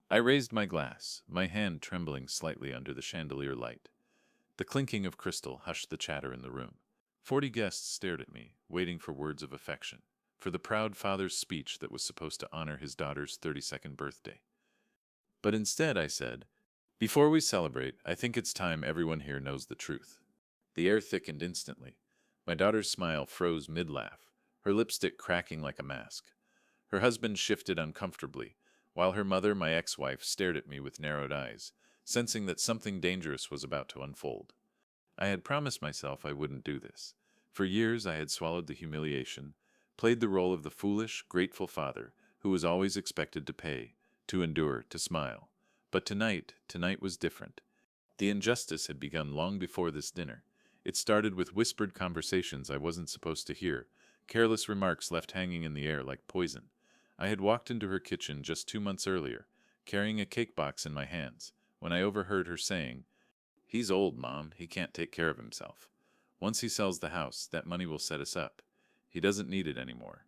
I raised my glass, my hand trembling slightly under the chandelier light. The clinking of crystal hushed the chatter in the room. 40 guests stared at me, waiting for words of affection, for the proud father's speech that was supposed to honor his daughter's 32nd birthday. But instead I said, "Before we celebrate, I think it's time everyone here knows the truth." The air thickened instantly. My daughter's smile froze mid-laugh, her lipstick cracking like a mask. Her husband shifted uncomfortably, while her mother, my ex-wife, stared at me with narrowed eyes, sensing that something dangerous was about to unfold. I had promised myself I wouldn't do this. For years I had swallowed the humiliation, played the role of the foolish, grateful father who was always expected to pay, to endure, to smile. But tonight was different. The injustice had begun long before this dinner. It started with whispered conversations I wasn't supposed to hear, careless remarks left hanging in the air like poison. I had walked into her kitchen just 2 months earlier, carrying a cake box in my hands, when I overheard her saying, "He's old, Mom. He can't take care of himself. Once he sells the house, that money will set us up. He doesn't need it anymore."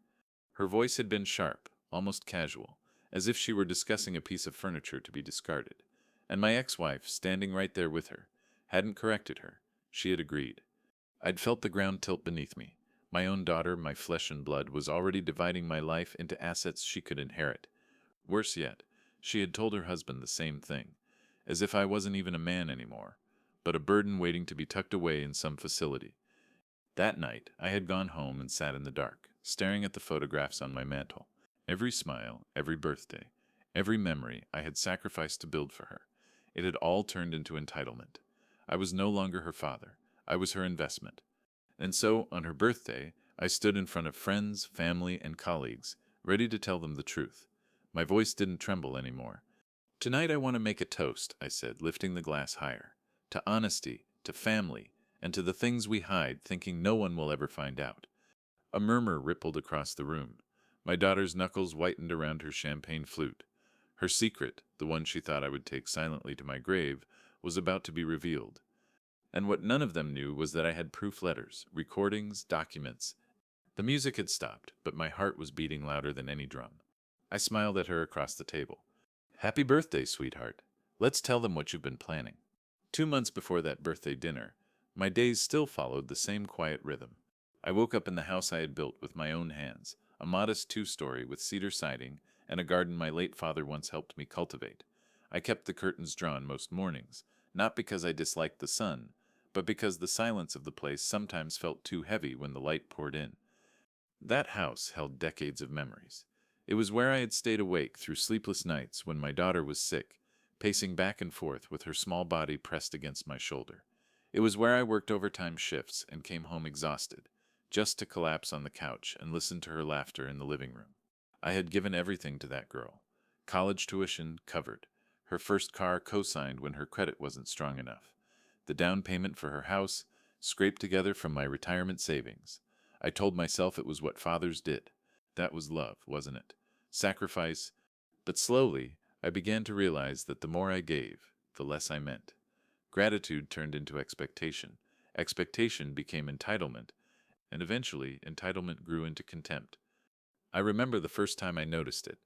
Her voice had been sharp, almost casual, as if she were discussing a piece of furniture to be discarded. And my ex-wife, standing right there with her, hadn't corrected her. She had agreed. I'd felt the ground tilt beneath me. My own daughter, my flesh and blood, was already dividing my life into assets she could inherit. Worse yet, she had told her husband the same thing, as if I wasn't even a man anymore, but a burden waiting to be tucked away in some facility. That night, I had gone home and sat in the dark, staring at the photographs on my mantel. Every smile, every birthday, every memory I had sacrificed to build for her. It had all turned into entitlement. I was no longer her father. I was her investment. And so, on her birthday, I stood in front of friends, family, and colleagues, ready to tell them the truth. My voice didn't tremble anymore. "Tonight I want to make a toast," I said, lifting the glass higher. "To honesty, to family, and to the things we hide, thinking no one will ever find out." A murmur rippled across the room. My daughter's knuckles whitened around her champagne flute. Her secret, the one she thought I would take silently to my grave, was about to be revealed. And what none of them knew was that I had proof letters, recordings, documents. The music had stopped, but my heart was beating louder than any drum. I smiled at her across the table. "Happy birthday, sweetheart. Let's tell them what you've been planning." 2 months before that birthday dinner, my days still followed the same quiet rhythm. I woke up in the house I had built with my own hands, a modest 2-story with cedar siding and a garden my late father once helped me cultivate. I kept the curtains drawn most mornings, not because I disliked the sun, but because the silence of the place sometimes felt too heavy when the light poured in. That house held decades of memories. It was where I had stayed awake through sleepless nights when my daughter was sick, pacing back and forth with her small body pressed against my shoulder. It was where I worked overtime shifts and came home exhausted, just to collapse on the couch and listen to her laughter in the living room. I had given everything to that girl. College tuition covered, her first car co-signed when her credit wasn't strong enough, the down payment for her house scraped together from my retirement savings. I told myself it was what fathers did. That was love, wasn't it? Sacrifice. But slowly, I began to realize that the more I gave, the less I meant. Gratitude turned into expectation. Expectation became entitlement, and eventually, entitlement grew into contempt. I remember the first time I noticed it.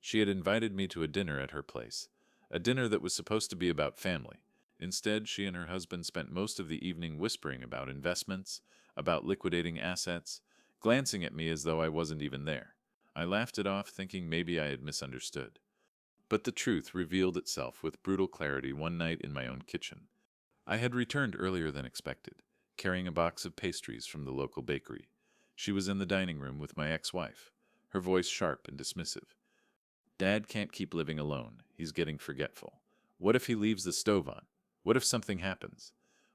She had invited me to a dinner at her place, a dinner that was supposed to be about family. Instead, she and her husband spent most of the evening whispering about investments, about liquidating assets, glancing at me as though I wasn't even there. I laughed it off, thinking maybe I had misunderstood. But the truth revealed itself with brutal clarity one night in my own kitchen. I had returned earlier than expected, carrying a box of pastries from the local bakery. She was in the dining room with my ex-wife, her voice sharp and dismissive. "Dad can't keep living alone. He's getting forgetful. What if he leaves the stove on? What if something happens?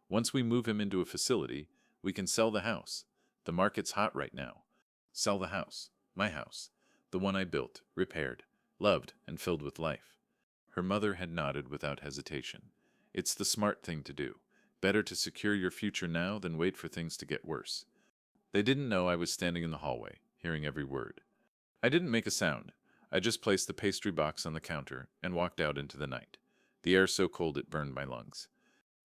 Once we move him into a facility, we can sell the house. The market's hot right now. Sell the house. My house. The one I built, repaired, loved, and filled with life." Her mother had nodded without hesitation. "It's the smart thing to do. Better to secure your future now than wait for things to get worse." They didn't know I was standing in the hallway, hearing every word. I didn't make a sound. I just placed the pastry box on the counter and walked out into the night, the air so cold it burned my lungs.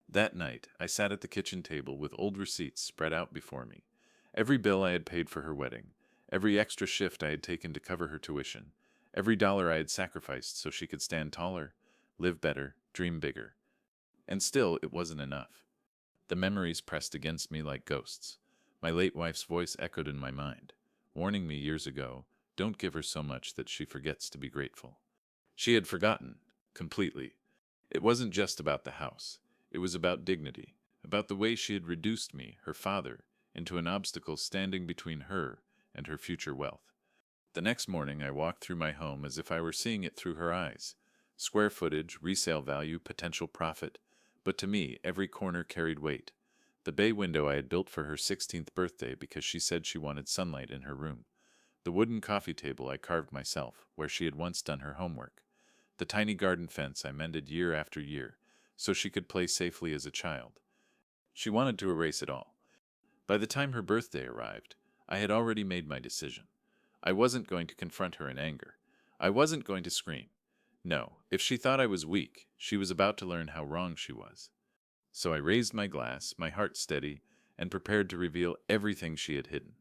That night, I sat at the kitchen table with old receipts spread out before me. Every bill I had paid for her wedding, every extra shift I had taken to cover her tuition, every dollar I had sacrificed so she could stand taller, live better, dream bigger. And still, it wasn't enough. The memories pressed against me like ghosts. My late wife's voice echoed in my mind, warning me years ago, don't give her so much that she forgets to be grateful. She had forgotten, completely. It wasn't just about the house. It was about dignity, about the way she had reduced me, her father, into an obstacle standing between her and her future wealth. The next morning I walked through my home as if I were seeing it through her eyes. Square footage, resale value, potential profit. But to me, every corner carried weight. The bay window I had built for her 16th birthday because she said she wanted sunlight in her room. The wooden coffee table I carved myself, where she had once done her homework. The tiny garden fence I mended year after year, so she could play safely as a child. She wanted to erase it all. By the time her birthday arrived, I had already made my decision. I wasn't going to confront her in anger. I wasn't going to scream. No, if she thought I was weak, she was about to learn how wrong she was. So I raised my glass, my heart steady, and prepared to reveal everything she had hidden.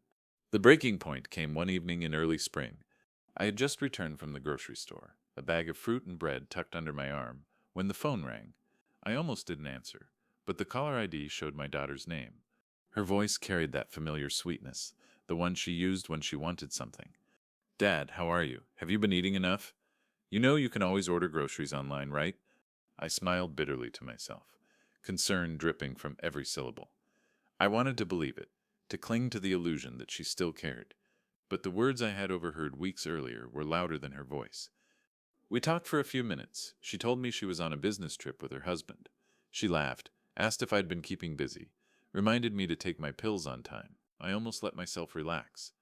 The breaking point came one evening in early spring. I had just returned from the grocery store, a bag of fruit and bread tucked under my arm, when the phone rang. I almost didn't answer, but the caller ID showed my daughter's name. Her voice carried that familiar sweetness, the one she used when she wanted something. Dad, how are you? Have you been eating enough? You know you can always order groceries online, right? I smiled bitterly to myself, concern dripping from every syllable. I wanted to believe it, to cling to the illusion that she still cared. But the words I had overheard weeks earlier were louder than her voice. We talked for a few minutes. She told me she was on a business trip with her husband. She laughed, asked if I'd been keeping busy, reminded me to take my pills on time. I almost let myself relax.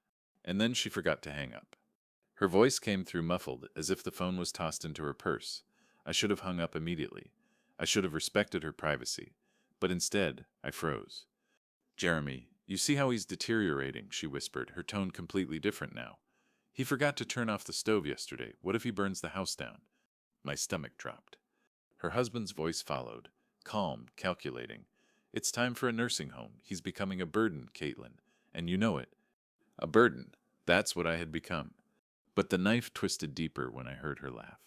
And then she forgot to hang up. Her voice came through muffled, as if the phone was tossed into her purse. I should have hung up immediately. I should have respected her privacy. But instead, I froze. Jeremy, you see how he's deteriorating, she whispered, her tone completely different now. He forgot to turn off the stove yesterday. What if he burns the house down? My stomach dropped. Her husband's voice followed, calm, calculating. It's time for a nursing home. He's becoming a burden, Caitlin. And you know it. A burden. That's what I had become. But the knife twisted deeper when I heard her laugh.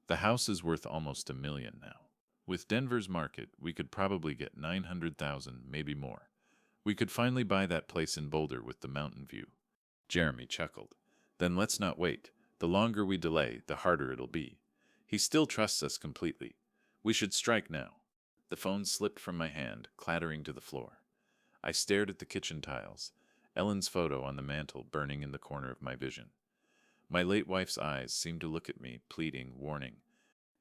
The house is worth almost $1 million now. With Denver's market, we could probably get 900,000, maybe more. We could finally buy that place in Boulder with the mountain view. Jeremy chuckled. Then let's not wait. The longer we delay, the harder it'll be. He still trusts us completely. We should strike now. The phone slipped from my hand, clattering to the floor. I stared at the kitchen tiles, Ellen's photo on the mantel burning in the corner of my vision. My late wife's eyes seemed to look at me, pleading, warning.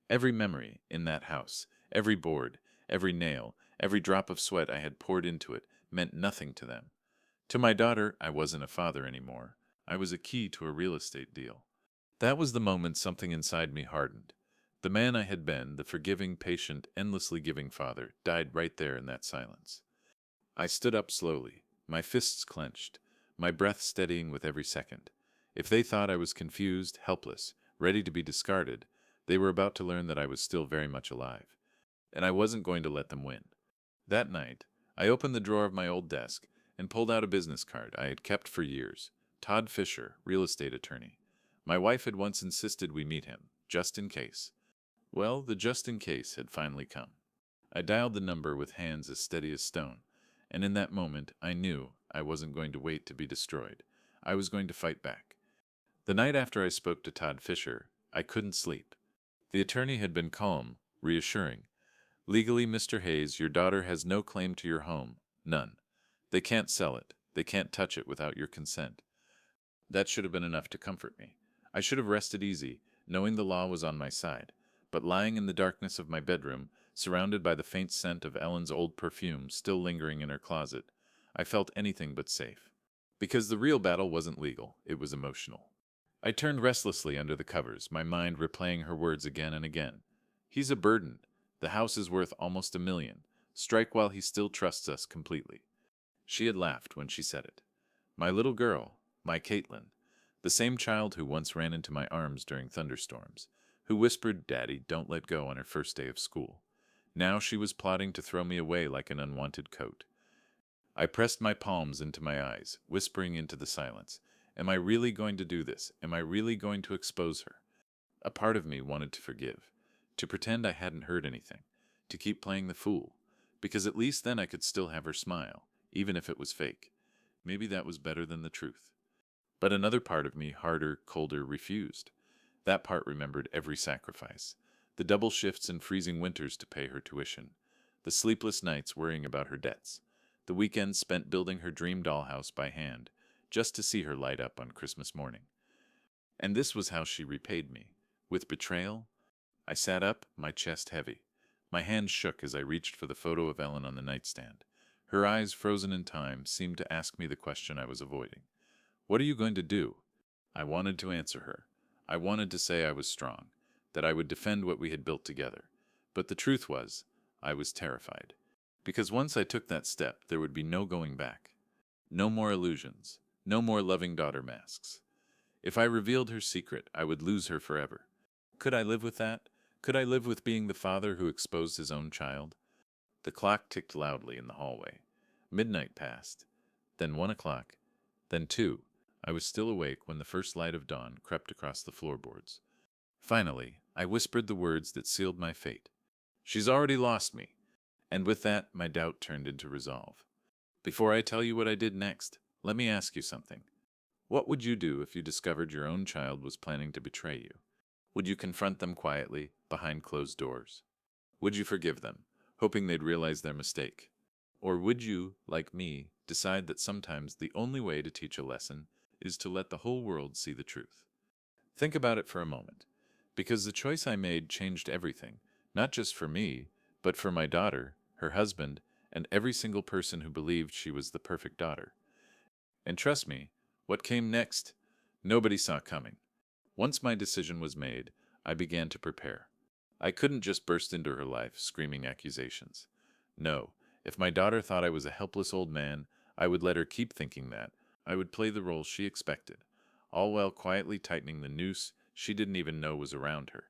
Every memory in that house, every board, every nail, every drop of sweat I had poured into it meant nothing to them. To my daughter, I wasn't a father anymore. I was a key to a real estate deal. That was the moment something inside me hardened. The man I had been, the forgiving, patient, endlessly giving father, died right there in that silence. I stood up slowly, my fists clenched, my breath steadying with every second. If they thought I was confused, helpless, ready to be discarded, they were about to learn that I was still very much alive. And I wasn't going to let them win. That night, I opened the drawer of my old desk and pulled out a business card I had kept for years. Todd Fisher, real estate attorney. My wife had once insisted we meet him, just in case. Well, the just in case had finally come. I dialed the number with hands as steady as stone, and in that moment I knew I wasn't going to wait to be destroyed. I was going to fight back. The night after I spoke to Todd Fisher, I couldn't sleep. The attorney had been calm, reassuring. Legally, Mr. Hayes, your daughter has no claim to your home. None. They can't sell it. They can't touch it without your consent. That should have been enough to comfort me. I should have rested easy, knowing the law was on my side. But lying in the darkness of my bedroom, surrounded by the faint scent of Ellen's old perfume still lingering in her closet, I felt anything but safe. Because the real battle wasn't legal, it was emotional. I turned restlessly under the covers, my mind replaying her words again and again. He's a burden. The house is worth almost $1 million. Strike while he still trusts us completely. She had laughed when she said it. My little girl, my Caitlin, the same child who once ran into my arms during thunderstorms, who whispered, "Daddy, don't let go," on her first day of school. Now she was plotting to throw me away like an unwanted coat. I pressed my palms into my eyes, whispering into the silence, Am I really going to do this? Am I really going to expose her? A part of me wanted to forgive, to pretend I hadn't heard anything, to keep playing the fool, because at least then I could still have her smile, even if it was fake. Maybe that was better than the truth. But another part of me, harder, colder, refused. That part remembered every sacrifice. The double shifts and freezing winters to pay her tuition. The sleepless nights worrying about her debts. The weekends spent building her dream dollhouse by hand, just to see her light up on Christmas morning. And this was how she repaid me. With betrayal? I sat up, my chest heavy. My hands shook as I reached for the photo of Ellen on the nightstand. Her eyes, frozen in time, seemed to ask me the question I was avoiding. What are you going to do? I wanted to answer her. I wanted to say I was strong, that I would defend what we had built together. But the truth was, I was terrified. Because once I took that step, there would be no going back. No more illusions. No more loving daughter masks. If I revealed her secret, I would lose her forever. Could I live with that? Could I live with being the father who exposed his own child? The clock ticked loudly in the hallway. Midnight passed. Then 1 o'clock. Then 2. I was still awake when the first light of dawn crept across the floorboards. Finally, I whispered the words that sealed my fate. She's already lost me. And with that, my doubt turned into resolve. Before I tell you what I did next, let me ask you something. What would you do if you discovered your own child was planning to betray you? Would you confront them quietly, behind closed doors? Would you forgive them, hoping they'd realize their mistake? Or would you, like me, decide that sometimes the only way to teach a lesson is to let the whole world see the truth? Think about it for a moment, because the choice I made changed everything, not just for me, but for my daughter, her husband, and every single person who believed she was the perfect daughter. And trust me, what came next, nobody saw coming. Once my decision was made, I began to prepare. I couldn't just burst into her life screaming accusations. No, if my daughter thought I was a helpless old man, I would let her keep thinking that. I would play the role she expected, all while quietly tightening the noose she didn't even know was around her.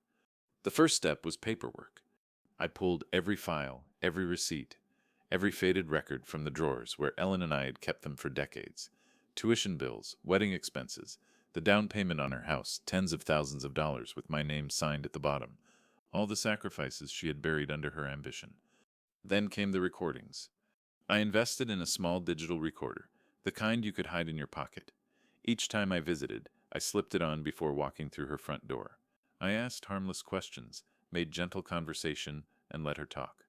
The first step was paperwork. I pulled every file, every receipt, every faded record from the drawers where Ellen and I had kept them for decades. Tuition bills, wedding expenses, the down payment on her house, tens of thousands of dollars with my name signed at the bottom. All the sacrifices she had buried under her ambition. Then came the recordings. I invested in a small digital recorder, the kind you could hide in your pocket. Each time I visited, I slipped it on before walking through her front door. I asked harmless questions, made gentle conversation, and let her talk.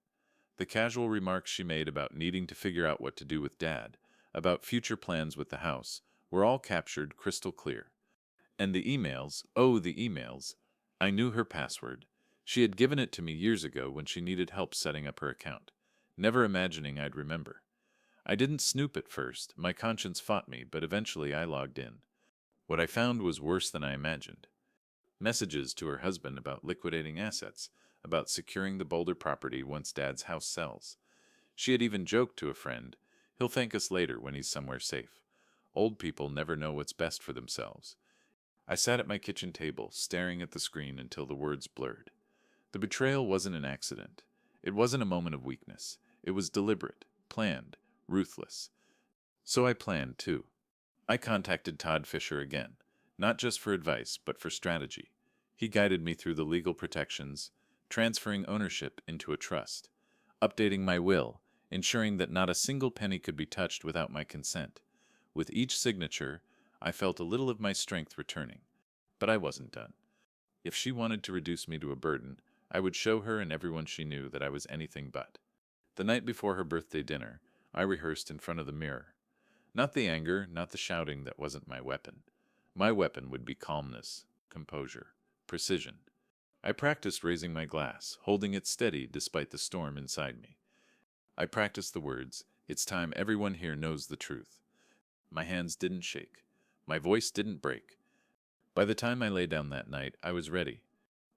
The casual remarks she made about needing to figure out what to do with Dad, about future plans with the house, were all captured crystal clear. And the emails, oh, the emails. I knew her password. She had given it to me years ago when she needed help setting up her account, never imagining I'd remember. I didn't snoop at first, my conscience fought me, but eventually I logged in. What I found was worse than I imagined. Messages to her husband about liquidating assets, about securing the Boulder property once Dad's house sells. She had even joked to a friend, "He'll thank us later when he's somewhere safe." Old people never know what's best for themselves. I sat at my kitchen table, staring at the screen until the words blurred. The betrayal wasn't an accident. It wasn't a moment of weakness. It was deliberate, planned, ruthless. So I planned, too. I contacted Todd Fisher again, not just for advice, but for strategy. He guided me through the legal protections, transferring ownership into a trust, updating my will, ensuring that not a single penny could be touched without my consent. With each signature, I felt a little of my strength returning. But I wasn't done. If she wanted to reduce me to a burden, I would show her and everyone she knew that I was anything but. The night before her birthday dinner, I rehearsed in front of the mirror. Not the anger, not the shouting that wasn't my weapon. My weapon would be calmness, composure, precision. I practiced raising my glass, holding it steady despite the storm inside me. I practiced the words, "It's time everyone here knows the truth." My hands didn't shake. My voice didn't break. By the time I lay down that night, I was ready.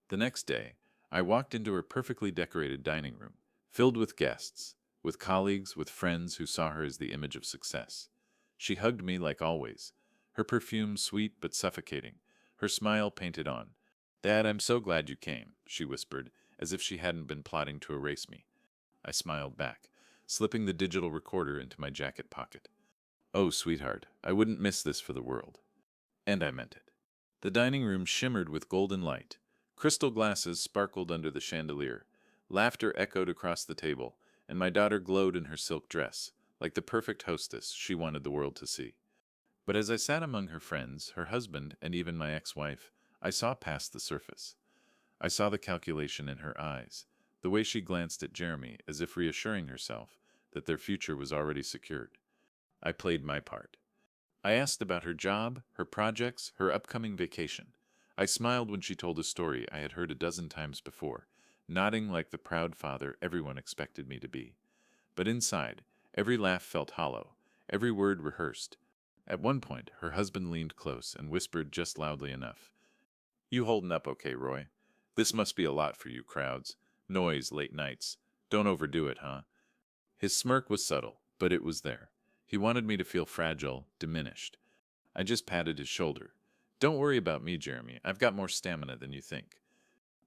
The next day, I walked into her perfectly decorated dining room, filled with guests, with colleagues, with friends who saw her as the image of success. She hugged me like always, her perfume sweet but suffocating, her smile painted on. "Dad, I'm so glad you came," she whispered, as if she hadn't been plotting to erase me. I smiled back, slipping the digital recorder into my jacket pocket. "Oh, sweetheart, I wouldn't miss this for the world." And I meant it. The dining room shimmered with golden light. Crystal glasses sparkled under the chandelier. Laughter echoed across the table, and my daughter glowed in her silk dress, like the perfect hostess she wanted the world to see. But as I sat among her friends, her husband, and even my ex-wife, I saw past the surface. I saw the calculation in her eyes, the way she glanced at Jeremy as if reassuring herself that their future was already secured. I played my part. I asked about her job, her projects, her upcoming vacation. I smiled when she told a story I had heard a dozen times before, nodding like the proud father everyone expected me to be. But inside, every laugh felt hollow, every word rehearsed. At one point, her husband leaned close and whispered just loudly enough, "You holding up okay, Roy? This must be a lot for you crowds. Noise, late nights. Don't overdo it, huh?" His smirk was subtle, but it was there. He wanted me to feel fragile, diminished. I just patted his shoulder. "Don't worry about me, Jeremy. I've got more stamina than you think."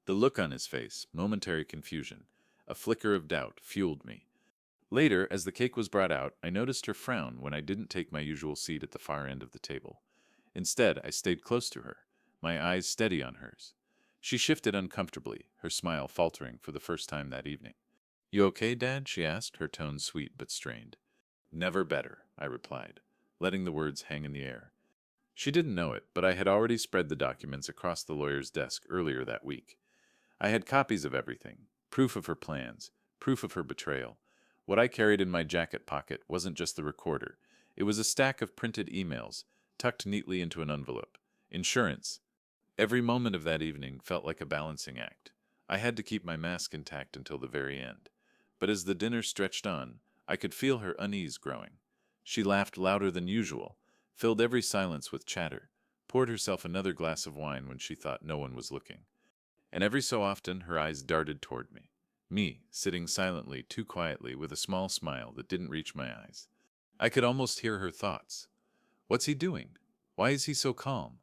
The look on his face, momentary confusion, a flicker of doubt, fueled me. Later, as the cake was brought out, I noticed her frown when I didn't take my usual seat at the far end of the table. Instead, I stayed close to her, my eyes steady on hers. She shifted uncomfortably, her smile faltering for the first time that evening. "You okay, Dad?" she asked, her tone sweet but strained. "Never better," I replied, letting the words hang in the air. She didn't know it, but I had already spread the documents across the lawyer's desk earlier that week. I had copies of everything, proof of her plans, proof of her betrayal. What I carried in my jacket pocket wasn't just the recorder. It was a stack of printed emails, tucked neatly into an envelope. Insurance. Every moment of that evening felt like a balancing act. I had to keep my mask intact until the very end. But as the dinner stretched on, I could feel her unease growing. She laughed louder than usual, filled every silence with chatter, poured herself another glass of wine when she thought no one was looking. And every so often her eyes darted toward me. Me, sitting silently, too quietly, with a small smile that didn't reach my eyes. I could almost hear her thoughts. What's he doing? Why is he so calm?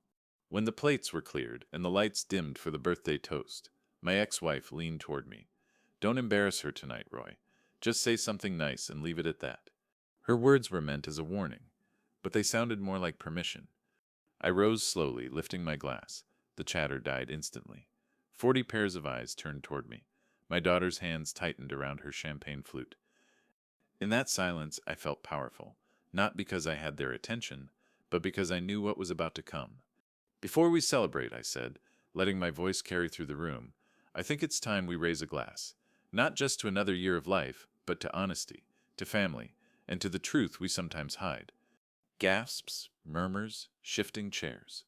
When the plates were cleared and the lights dimmed for the birthday toast, my ex-wife leaned toward me. "Don't embarrass her tonight, Roy. Just say something nice and leave it at that." Her words were meant as a warning, but they sounded more like permission. I rose slowly, lifting my glass. The chatter died instantly. 40 pairs of eyes turned toward me. My daughter's hands tightened around her champagne flute. In that silence, I felt powerful, not because I had their attention, but because I knew what was about to come. "Before we celebrate," I said, letting my voice carry through the room, "I think it's time we raise a glass. Not just to another year of life, but to honesty, to family, and to the truth we sometimes hide." Gasps, murmurs, shifting chairs.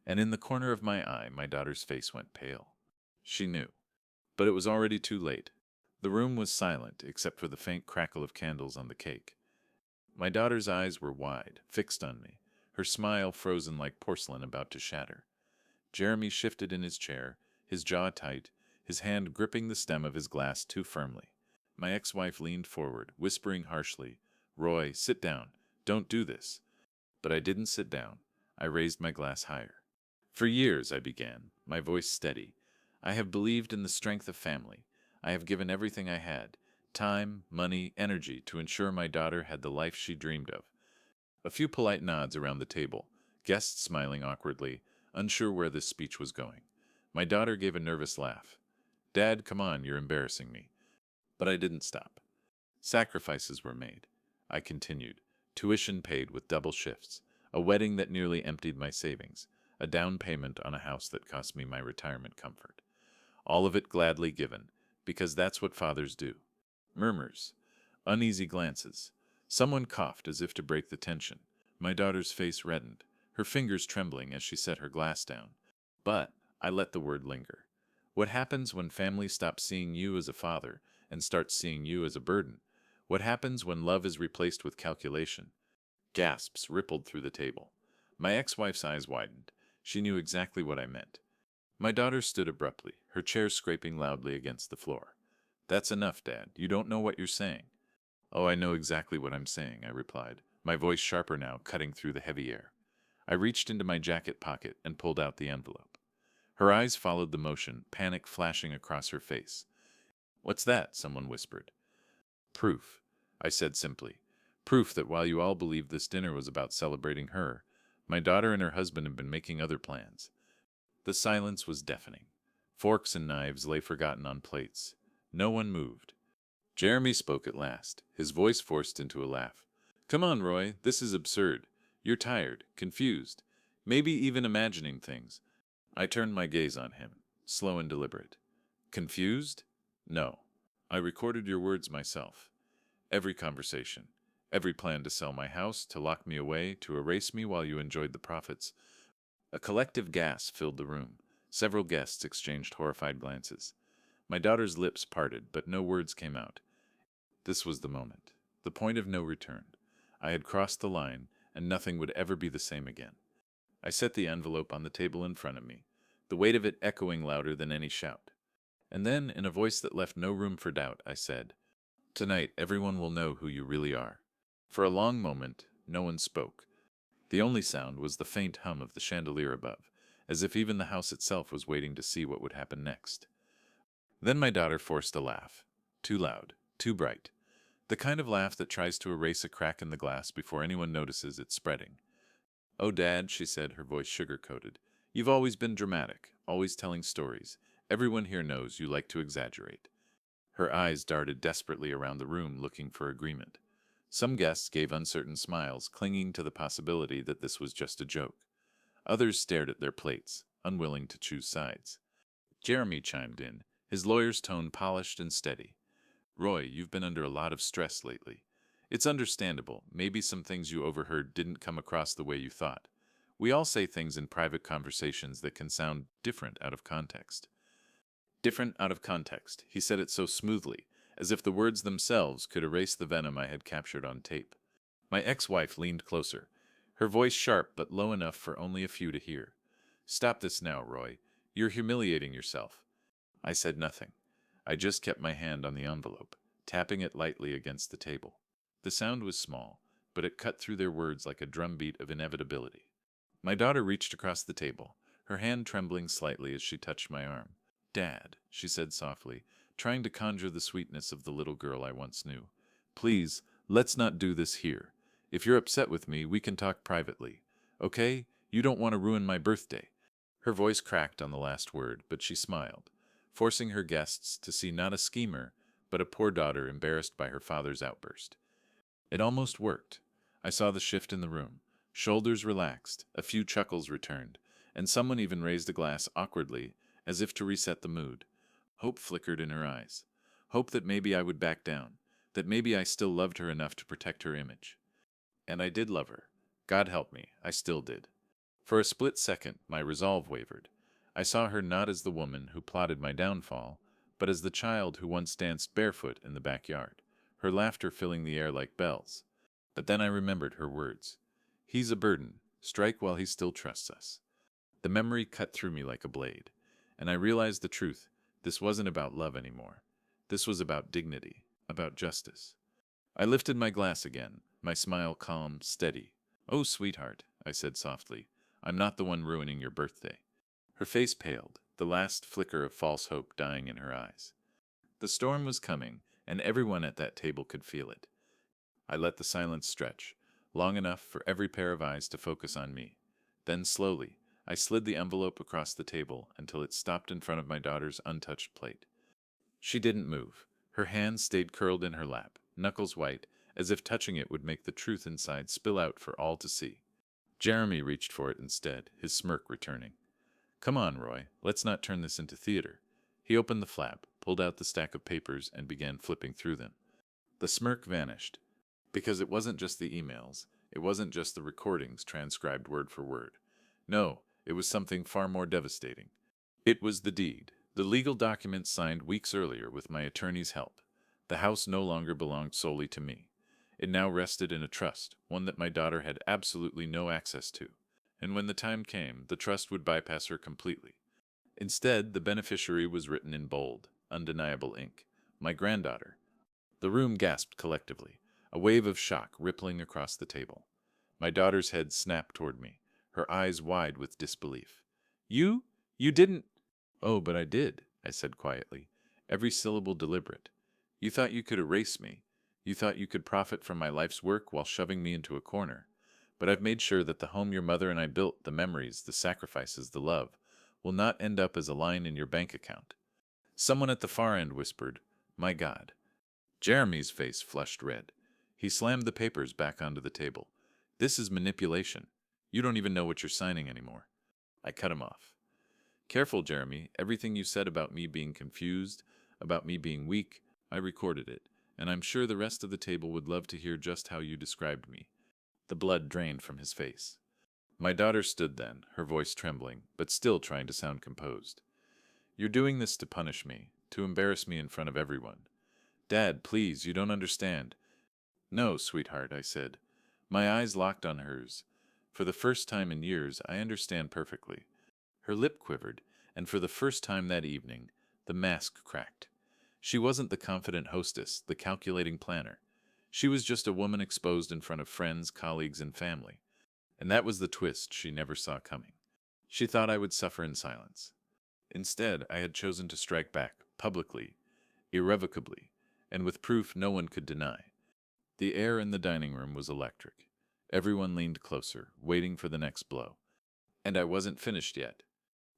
And in the corner of my eye, my daughter's face went pale. She knew. But it was already too late. The room was silent, except for the faint crackle of candles on the cake. My daughter's eyes were wide, fixed on me, her smile frozen like porcelain about to shatter. Jeremy shifted in his chair, his jaw tight, his hand gripping the stem of his glass too firmly. My ex-wife leaned forward, whispering harshly, "Roy, sit down. Don't do this." But I didn't sit down. I raised my glass higher. "For years," I began, my voice steady, "I have believed in the strength of family. I have given everything I had, time, money, energy, to ensure my daughter had the life she dreamed of." A few polite nods around the table, guests smiling awkwardly, unsure where this speech was going. My daughter gave a nervous laugh. "Dad, come on, you're embarrassing me." But I didn't stop. Sacrifices were made. I continued. Tuition paid with double shifts, a wedding that nearly emptied my savings, a down payment on a house that cost me my retirement comfort. All of it gladly given, because that's what fathers do. Murmurs, uneasy glances. Someone coughed as if to break the tension. My daughter's face reddened, her fingers trembling as she set her glass down. But I let the word linger. What happens when family stops seeing you as a father and starts seeing you as a burden? What happens when love is replaced with calculation? Gasps rippled through the table. My ex-wife's eyes widened. She knew exactly what I meant. My daughter stood abruptly, her chair scraping loudly against the floor. "That's enough, Dad. You don't know what you're saying." "Oh, I know exactly what I'm saying," I replied, my voice sharper now, cutting through the heavy air. I reached into my jacket pocket and pulled out the envelope. Her eyes followed the motion, panic flashing across her face. "What's that?" someone whispered. "Proof," I said simply. "Proof that while you all believed this dinner was about celebrating her, My daughter and her husband had been making other plans. The silence was deafening. Forks and knives lay forgotten on plates. No one moved. Jeremy spoke at last, his voice forced into a laugh. Come on, Roy, this is absurd. You're tired, confused, maybe even imagining things. I turned my gaze on him, slow and deliberate. Confused? No. I recorded your words myself. Every conversation, every plan to sell my house, to lock me away, to erase me while you enjoyed the profits. A collective gasp filled the room. Several guests exchanged horrified glances. My daughter's lips parted, but no words came out. This was the moment, the point of no return. I had crossed the line, and nothing would ever be the same again. I set the envelope on the table in front of me, the weight of it echoing louder than any shout. And then, in a voice that left no room for doubt, I said, Tonight everyone will know who you really are. For a long moment, no one spoke. The only sound was the faint hum of the chandelier above, as if even the house itself was waiting to see what would happen next. Then my daughter forced a laugh. Too loud, too bright. The kind of laugh that tries to erase a crack in the glass before anyone notices it spreading. Oh, Dad, she said, her voice sugar-coated. You've always been dramatic, always telling stories. Everyone here knows you like to exaggerate. Her eyes darted desperately around the room, looking for agreement. Some guests gave uncertain smiles, clinging to the possibility that this was just a joke. Others stared at their plates, unwilling to choose sides. Jeremy chimed in, his lawyer's tone polished and steady. Roy, you've been under a lot of stress lately. It's understandable. Maybe some things you overheard didn't come across the way you thought. We all say things in private conversations that can sound different out of context. Different out of context. He said it so smoothly, as if the words themselves could erase the venom I had captured on tape. My ex-wife leaned closer, her voice sharp but low enough for only a few to hear. Stop this now, Roy. You're humiliating yourself. I said nothing. I just kept my hand on the envelope, tapping it lightly against the table. The sound was small, but it cut through their words like a drumbeat of inevitability. My daughter reached across the table, her hand trembling slightly as she touched my arm. Dad, she said softly, trying to conjure the sweetness of the little girl I once knew. Please, let's not do this here. If you're upset with me, we can talk privately. Okay? You don't want to ruin my birthday. Her voice cracked on the last word, but she smiled, forcing her guests to see not a schemer, but a poor daughter embarrassed by her father's outburst. It almost worked. I saw the shift in the room. Shoulders relaxed, a few chuckles returned, and someone even raised a glass awkwardly, as if to reset the mood. Hope flickered in her eyes. Hope that maybe I would back down, that maybe I still loved her enough to protect her image. And I did love her. God help me, I still did. For a split second, my resolve wavered. I saw her not as the woman who plotted my downfall, but as the child who once danced barefoot in the backyard, her laughter filling the air like bells. But then I remembered her words. He's a burden. Strike while he still trusts us. The memory cut through me like a blade, and I realized the truth. This wasn't about love anymore. This was about dignity, about justice. I lifted my glass again, my smile calm, steady. Oh, sweetheart, I said softly, I'm not the one ruining your birthday. Her face paled, the last flicker of false hope dying in her eyes. The storm was coming, and everyone at that table could feel it. I let the silence stretch, long enough for every pair of eyes to focus on me. Then slowly, I slid the envelope across the table until it stopped in front of my daughter's untouched plate. She didn't move. Her hand stayed curled in her lap, knuckles white, as if touching it would make the truth inside spill out for all to see. Jeremy reached for it instead, his smirk returning. Come on, Roy, let's not turn this into theater. He opened the flap, pulled out the stack of papers, and began flipping through them. The smirk vanished, because it wasn't just the emails, it wasn't just the recordings transcribed word for word. No, it was something far more devastating. It was the deed, the legal document signed weeks earlier with my attorney's help. The house no longer belonged solely to me. It now rested in a trust, one that my daughter had absolutely no access to. And when the time came, the trust would bypass her completely. Instead, the beneficiary was written in bold, undeniable ink. My granddaughter. The room gasped collectively, a wave of shock rippling across the table. My daughter's head snapped toward me, her eyes wide with disbelief. You? You didn't— Oh, but I did, I said quietly, every syllable deliberate. You thought you could erase me. You thought you could profit from my life's work while shoving me into a corner. but I've made sure that the home your mother and I built, the memories, the sacrifices, the love, will not end up as a line in your bank account." Someone at the far end whispered, "My God." Jeremy's face flushed red. He slammed the papers back onto the table. "This is manipulation. You don't even know what you're signing anymore." I cut him off. "Careful, Jeremy. Everything you said about me being confused, about me being weak, I recorded it, and I'm sure the rest of the table would love to hear just how you described me." The blood drained from his face. My daughter stood then, her voice trembling, but still trying to sound composed. "You're doing this to punish me, to embarrass me in front of everyone. Dad, please, you don't understand." "No, sweetheart," I said. My eyes locked on hers. "For the first time in years, I understand perfectly." Her lip quivered, and for the first time that evening, the mask cracked. She wasn't the confident hostess, the calculating planner. She was just a woman exposed in front of friends, colleagues, and family. And that was the twist she never saw coming. She thought I would suffer in silence. Instead, I had chosen to strike back, publicly, irrevocably, and with proof no one could deny. The air in the dining room was electric. Everyone leaned closer, waiting for the next blow. And I wasn't finished yet.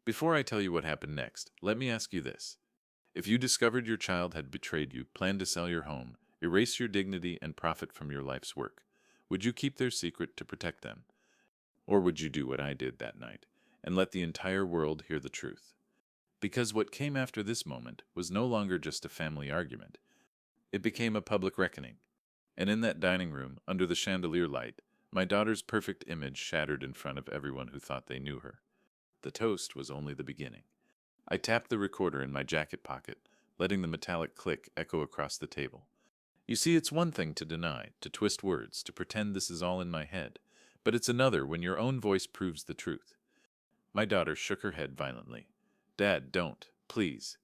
"Before I tell you what happened next, let me ask you this. If you discovered your child had betrayed you, planned to sell your home, erase your dignity, and profit from your life's work, would you keep their secret to protect them? Or would you do what I did that night, and let the entire world hear the truth?" Because what came after this moment was no longer just a family argument. It became a public reckoning. And in that dining room, under the chandelier light, my daughter's perfect image shattered in front of everyone who thought they knew her. The toast was only the beginning. I tapped the recorder in my jacket pocket, letting the metallic click echo across the table. You see, it's one thing to deny, to twist words, to pretend this is all in my head, but it's another when your own voice proves the truth. My daughter shook her head violently. "Dad, don't, please."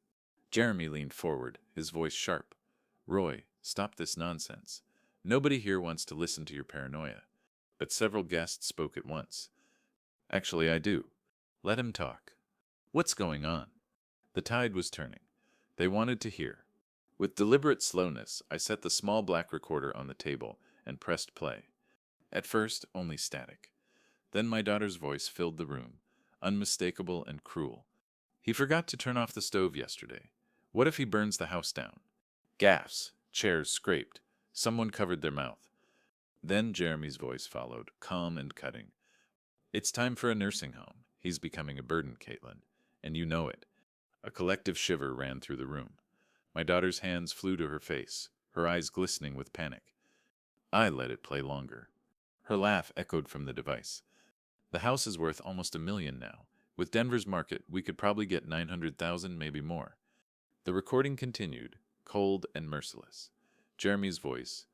Jeremy leaned forward, his voice sharp. "Roy, stop this nonsense. Nobody here wants to listen to your paranoia." But several guests spoke at once. "Actually, I do. Let him talk. What's going on?" The tide was turning. They wanted to hear. With deliberate slowness, I set the small black recorder on the table and pressed play. At first, only static. Then my daughter's voice filled the room, unmistakable and cruel. "He forgot to turn off the stove yesterday. What if he burns the house down?" Gaffs, chairs scraped. Someone covered their mouth. Then Jeremy's voice followed, calm and cutting. "It's time for a nursing home. He's becoming a burden, Caitlin, and you know it." A collective shiver ran through the room. My daughter's hands flew to her face, her eyes glistening with panic. I let it play longer. Her laugh echoed from the device. "The house is worth almost $1 million now. With Denver's market, we could probably get 900,000, maybe more." The recording continued, cold and merciless. Jeremy's voice.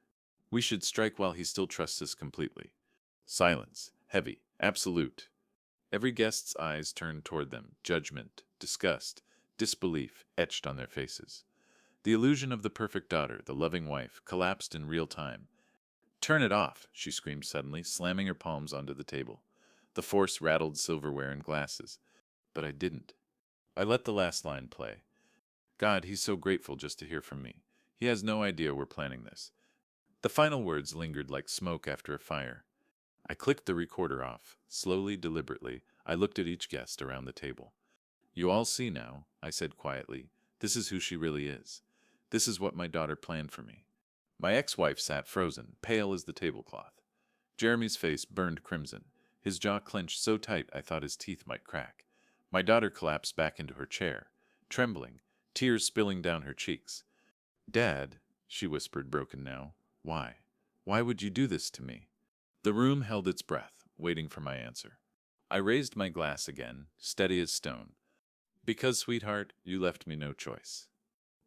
"We should strike while he still trusts us completely." Silence, heavy, absolute. Every guest's eyes turned toward them, judgment, disgust, disbelief etched on their faces. The illusion of the perfect daughter, the loving wife, collapsed in real time. "Turn it off," she screamed suddenly, slamming her palms onto the table. The force rattled silverware and glasses. But I didn't. I let the last line play. "God, he's so grateful just to hear from me. He has no idea we're planning this." The final words lingered like smoke after a fire. I clicked the recorder off. Slowly, deliberately, I looked at each guest around the table. "You all see now," I said quietly. "This is who she really is. This is what my daughter planned for me." My ex-wife sat frozen, pale as the tablecloth. Jeremy's face burned crimson. His jaw clenched so tight I thought his teeth might crack. My daughter collapsed back into her chair, trembling, tears spilling down her cheeks. "Dad," she whispered, broken now, "why? Why would you do this to me?" The room held its breath, waiting for my answer. I raised my glass again, steady as stone. "Because, sweetheart, you left me no choice."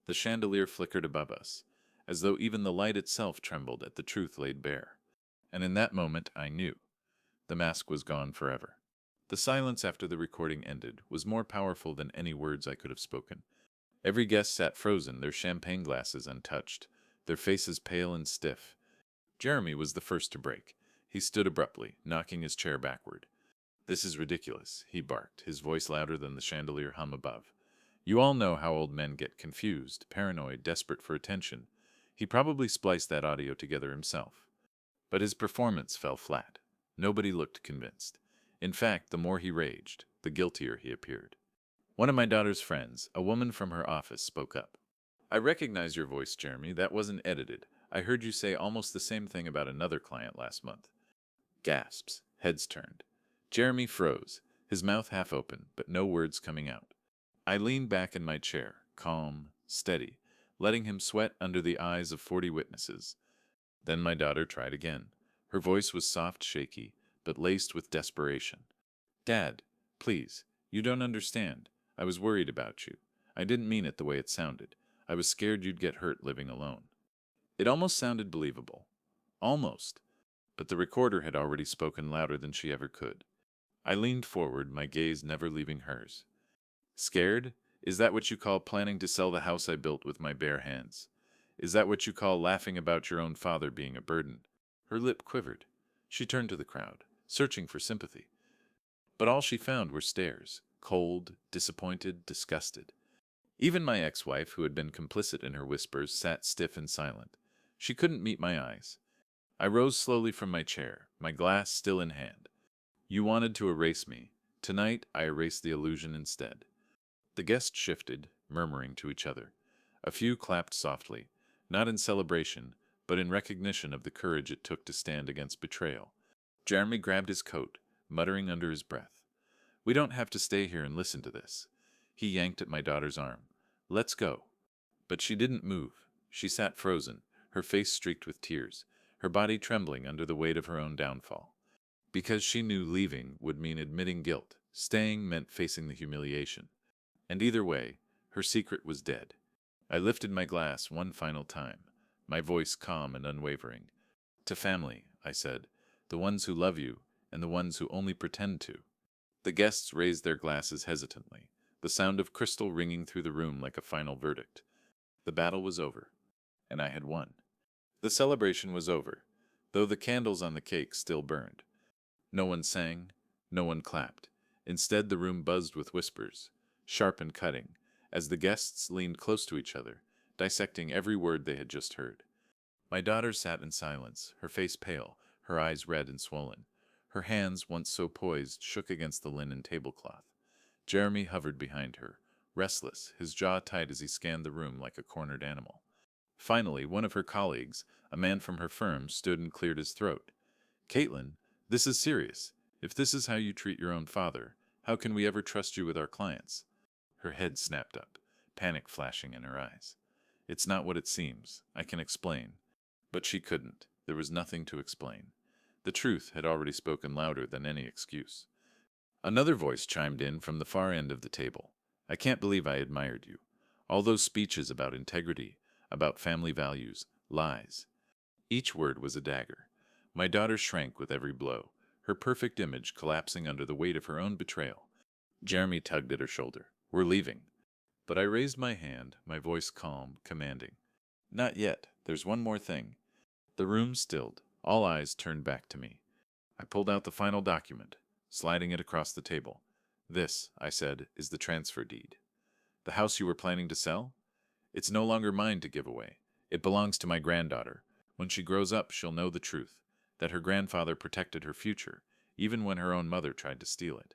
The chandelier flickered above us, as though even the light itself trembled at the truth laid bare. And in that moment I knew. The mask was gone forever. The silence after the recording ended was more powerful than any words I could have spoken. Every guest sat frozen, their champagne glasses untouched, their faces pale and stiff. Jeremy was the first to break. He stood abruptly, knocking his chair backward. "This is ridiculous," he barked, his voice louder than the chandelier hum above. "You all know how old men get confused, paranoid, desperate for attention. He probably spliced that audio together himself." But his performance fell flat. Nobody looked convinced. In fact, the more he raged, the guiltier he appeared. One of my daughter's friends, a woman from her office, spoke up. I recognize your voice, Jeremy. That wasn't edited. I heard you say almost the same thing about another client last month. Gasps, heads turned. Jeremy froze, his mouth half open, but no words coming out. I leaned back in my chair, calm, steady, letting him sweat under the eyes of 40 witnesses. Then my daughter tried again. Her voice was soft, shaky, but laced with desperation. Dad, please, you don't understand. I was worried about you. I didn't mean it the way it sounded. I was scared you'd get hurt living alone. It almost sounded believable. Almost. But the recorder had already spoken louder than she ever could. I leaned forward, my gaze never leaving hers. Scared? Is that what you call planning to sell the house I built with my bare hands? Is that what you call laughing about your own father being a burden? Her lip quivered. She turned to the crowd, searching for sympathy. But all she found were stares, cold, disappointed, disgusted. Even my ex-wife, who had been complicit in her whispers, sat stiff and silent. She couldn't meet my eyes. I rose slowly from my chair, my glass still in hand. You wanted to erase me. Tonight, I erased the illusion instead. The guests shifted, murmuring to each other. A few clapped softly, not in celebration, but in recognition of the courage it took to stand against betrayal. Jeremy grabbed his coat, muttering under his breath. We don't have to stay here and listen to this. He yanked at my daughter's arm. Let's go. But she didn't move. She sat frozen, her face streaked with tears, her body trembling under the weight of her own downfall. Because she knew leaving would mean admitting guilt, staying meant facing the humiliation. And either way, her secret was dead. I lifted my glass one final time, my voice calm and unwavering. To family, I said, the ones who love you and the ones who only pretend to. The guests raised their glasses hesitantly, the sound of crystal ringing through the room like a final verdict. The battle was over, and I had won. The celebration was over, though the candles on the cake still burned. No one sang, no one clapped. Instead, the room buzzed with whispers, sharp and cutting, as the guests leaned close to each other, dissecting every word they had just heard. My daughter sat in silence, her face pale, her eyes red and swollen. Her hands, once so poised, shook against the linen tablecloth. Jeremy hovered behind her, restless, his jaw tight as he scanned the room like a cornered animal. Finally, one of her colleagues, a man from her firm, stood and cleared his throat. Caitlin, this is serious. If this is how you treat your own father, how can we ever trust you with our clients? Her head snapped up, panic flashing in her eyes. It's not what it seems. I can explain. But she couldn't. There was nothing to explain. The truth had already spoken louder than any excuse. Another voice chimed in from the far end of the table. I can't believe I admired you. All those speeches about integrity, about family values, lies. Each word was a dagger. My daughter shrank with every blow, her perfect image collapsing under the weight of her own betrayal. Jeremy tugged at her shoulder. We're leaving. But I raised my hand, my voice calm, commanding. Not yet. There's one more thing. The room stilled. All eyes turned back to me. I pulled out the final document, sliding it across the table. This, I said, is the transfer deed. The house you were planning to sell? It's no longer mine to give away. It belongs to my granddaughter. When she grows up, she'll know the truth, that her grandfather protected her future, even when her own mother tried to steal it.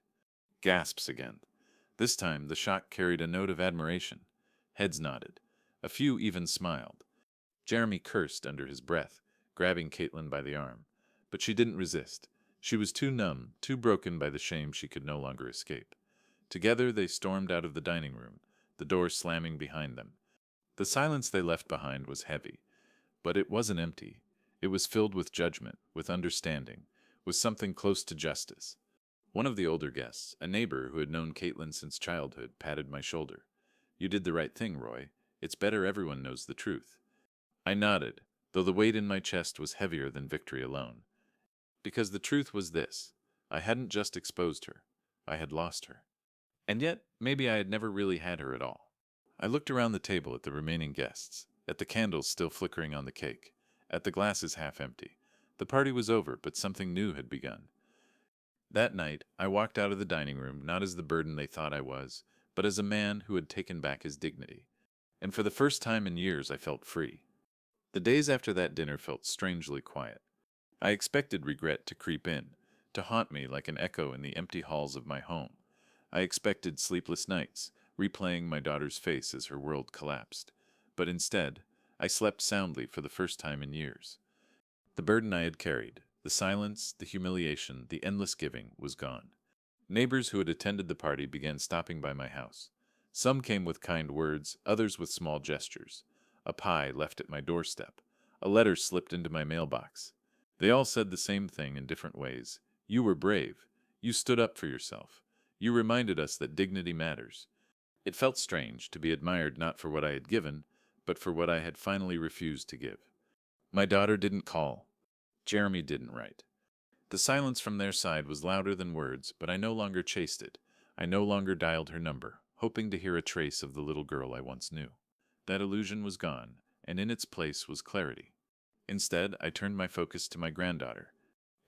Gasps again. This time, the shock carried a note of admiration. Heads nodded. A few even smiled. Jeremy cursed under his breath, grabbing Caitlin by the arm. But she didn't resist. She was too numb, too broken by the shame she could no longer escape. Together they stormed out of the dining room, the door slamming behind them. The silence they left behind was heavy, but it wasn't empty. It was filled with judgment, with understanding, with something close to justice. One of the older guests, a neighbor who had known Caitlin since childhood, patted my shoulder. You did the right thing, Roy. It's better everyone knows the truth. I nodded, though the weight in my chest was heavier than victory alone. Because the truth was this. I hadn't just exposed her. I had lost her. And yet, maybe I had never really had her at all. I looked around the table at the remaining guests, at the candles still flickering on the cake, at the glasses half empty. The party was over, but something new had begun. That night, I walked out of the dining room not as the burden they thought I was, but as a man who had taken back his dignity. And for the first time in years, I felt free. The days after that dinner felt strangely quiet. I expected regret to creep in, to haunt me like an echo in the empty halls of my home. I expected sleepless nights, replaying my daughter's face as her world collapsed. But instead, I slept soundly for the first time in years. The burden I had carried, the silence, the humiliation, the endless giving, was gone. Neighbors who had attended the party began stopping by my house. Some came with kind words, others with small gestures. A pie left at my doorstep. A letter slipped into my mailbox. They all said the same thing in different ways. You were brave. You stood up for yourself. You reminded us that dignity matters. It felt strange to be admired not for what I had given, but for what I had finally refused to give. My daughter didn't call. Jeremy didn't write. The silence from their side was louder than words, but I no longer chased it. I no longer dialed her number, hoping to hear a trace of the little girl I once knew. That illusion was gone, and in its place was clarity. Instead, I turned my focus to my granddaughter.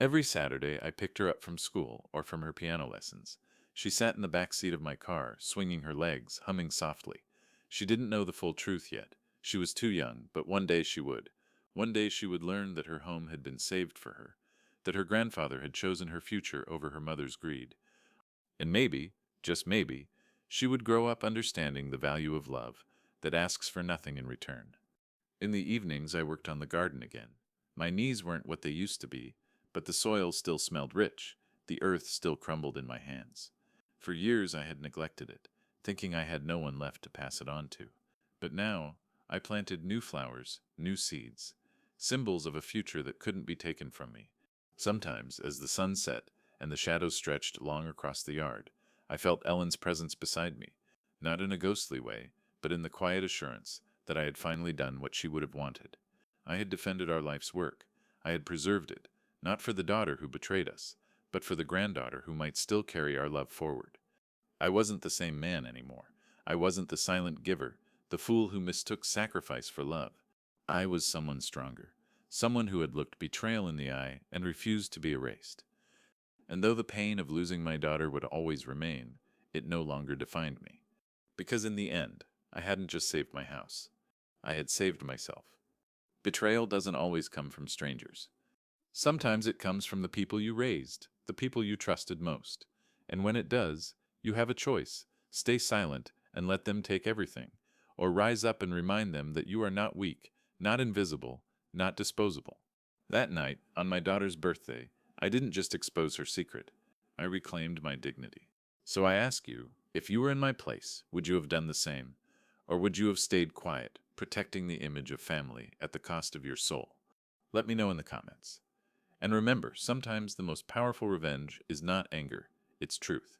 Every Saturday, I picked her up from school or from her piano lessons. She sat in the back seat of my car, swinging her legs, humming softly. She didn't know the full truth yet. She was too young, but one day she would. One day she would learn that her home had been saved for her, that her grandfather had chosen her future over her mother's greed. And maybe, just maybe, she would grow up understanding the value of love that asks for nothing in return. In the evenings, I worked on the garden again. My knees weren't what they used to be, but the soil still smelled rich, the earth still crumbled in my hands. For years I had neglected it, thinking I had no one left to pass it on to. But now, I planted new flowers, new seeds, symbols of a future that couldn't be taken from me. Sometimes, as the sun set and the shadows stretched long across the yard, I felt Ellen's presence beside me, not in a ghostly way, but in the quiet assurance that I had finally done what she would have wanted. I had defended our life's work. I had preserved it, not for the daughter who betrayed us, but for the granddaughter who might still carry our love forward. I wasn't the same man anymore. I wasn't the silent giver, the fool who mistook sacrifice for love. I was someone stronger, someone who had looked betrayal in the eye and refused to be erased. And though the pain of losing my daughter would always remain, it no longer defined me. Because in the end, I hadn't just saved my house. I had saved myself. Betrayal doesn't always come from strangers. Sometimes it comes from the people you raised, the people you trusted most. And when it does, you have a choice. Stay silent and let them take everything, or rise up and remind them that you are not weak, not invisible, not disposable. That night, on my daughter's birthday, I didn't just expose her secret. I reclaimed my dignity. So I ask you, if you were in my place, would you have done the same? Or would you have stayed quiet, protecting the image of family at the cost of your soul? Let me know in the comments. And remember, sometimes the most powerful revenge is not anger, it's truth.